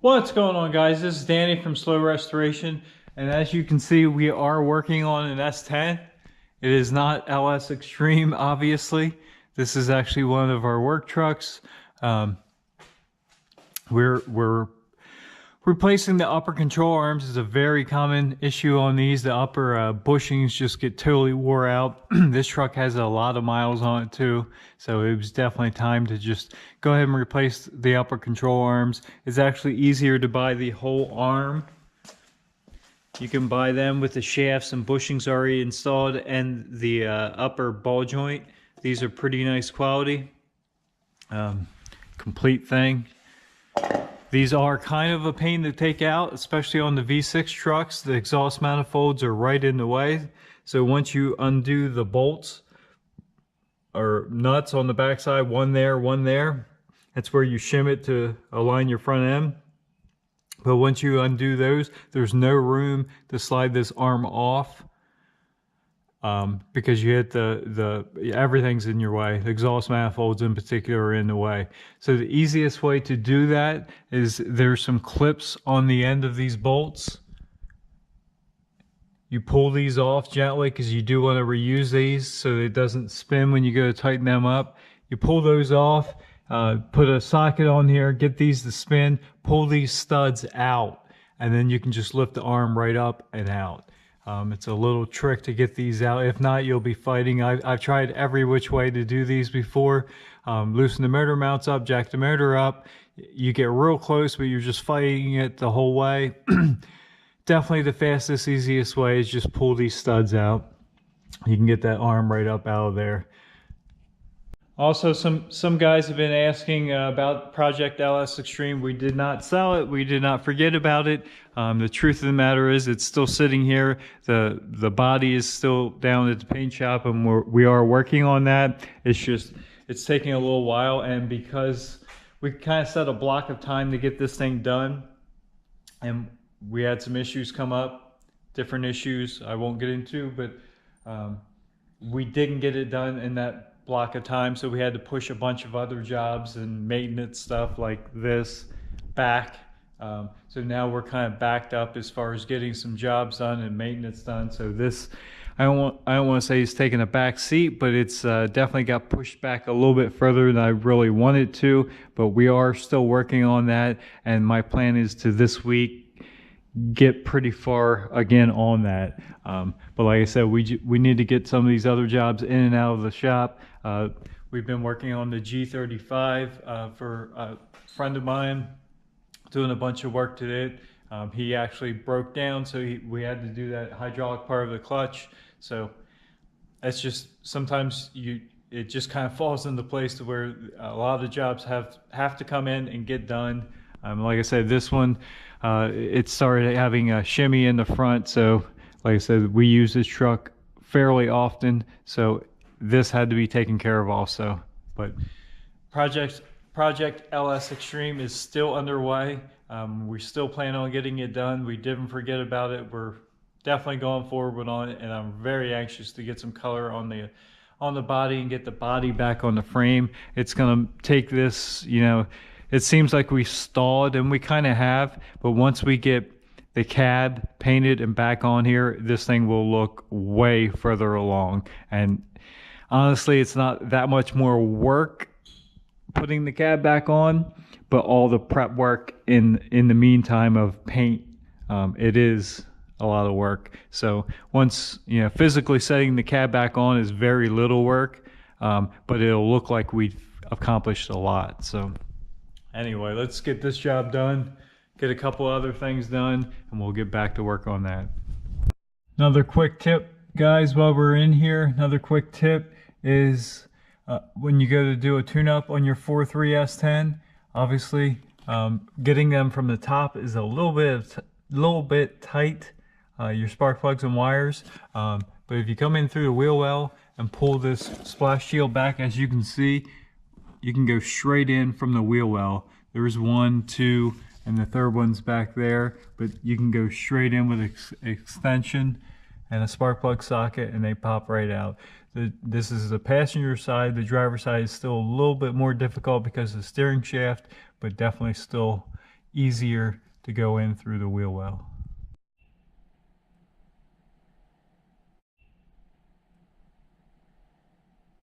What's going on, guys? This is Danny from Slow Restoration, and as you can see, we are working on an S10. It is not LS Extreme, obviously. This is actually one of our work trucks. We're replacing the upper control arms. Is a very common issue on these. The upper bushings just get totally wore out. This truck has a lot of miles on it too, so it was definitely time to just go ahead and replace the upper control arms. It's actually easier to buy the whole arm. You can buy them with the shafts and bushings already installed and the upper ball joint. These are pretty nice quality. Complete thing. These are kind of a pain to take out, especially on the V6 trucks. The exhaust manifolds are right in the way. So once you undo the bolts or nuts on the backside, one there, that's where you shim it to align your front end. But once you undo those, there's no room to slide this arm off because you hit everything's in your way. The exhaust manifolds in particular are in the way. So the easiest way to do that is there's some clips on the end of these bolts. You pull these off gently because you do want to reuse these so it doesn't spin when you go to tighten them up. You pull those off, put a socket on here, get these to spin, pull these studs out, and then you can just lift the arm right up and out. It's a little trick to get these out. If not, you'll be fighting. I've tried every which way to do these before. Loosen the motor mounts up, jack the motor up. You get real close, but you're just fighting it the whole way. Definitely the fastest, easiest way is just pull these studs out. You can get that arm right up out of there. Also, some guys have been asking about Project LS Extreme. We did not sell it. We did not forget about it. The truth of the matter is it's still sitting here. The body is still down at the paint shop, and we are working on that. It's taking a little while, and because we kind of set a block of time to get this thing done, and we had some issues come up, different issues I won't get into, but we didn't get it done in that block of time, so we had to push a bunch of other jobs and maintenance stuff like this back. So now we're kind of backed up as far as getting some jobs done and maintenance done. So this, I don't want to say it's taking a back seat, but it's definitely got pushed back a little bit further than I really wanted to, but we are still working on that, and my plan is to this week get pretty far again on that. But like I said, we need to get some of these other jobs in and out of the shop. We've been working on the G35 for a friend of mine, doing a bunch of work to it. He actually broke down, so we had to do that hydraulic part of the clutch. So that's just, sometimes it just kind of falls into place to where a lot of the jobs have to come in and get done. Like I said, this one, it started having a shimmy in the front, so like I said, we use this truck fairly often, so this had to be taken care of also. But Project LS Extreme is still underway. We still plan on getting it done. We didn't forget about it. We're definitely going forward on it, and I'm very anxious to get some color on the body and get the body back on the frame. It's gonna take this, you know, it seems like we stalled, and we kind of have, but once we get the cab painted and back on here, this thing will look way further along. And honestly, it's not that much more work putting the cab back on, but all the prep work in the meantime of paint, it is a lot of work. So once, you know, physically setting the cab back on is very little work, but it'll look like we've accomplished a lot. So anyway, let's get this job done, get a couple other things done, and we'll get back to work on that. Another quick tip, guys, while we're in here, another quick tip is when you go to do a tune-up on your 4.3 S10, obviously getting them from the top is a little bit tight, your spark plugs and wires. But if you come in through the wheel well and pull this splash shield back, as you can see, you can go straight in from the wheel well. There's 1, 2, and the third one's back there, but you can go straight in with extension and a spark plug socket, and they pop right out. This is the passenger side. The driver side is still a little bit more difficult because of the steering shaft, but definitely still easier to go in through the wheel well.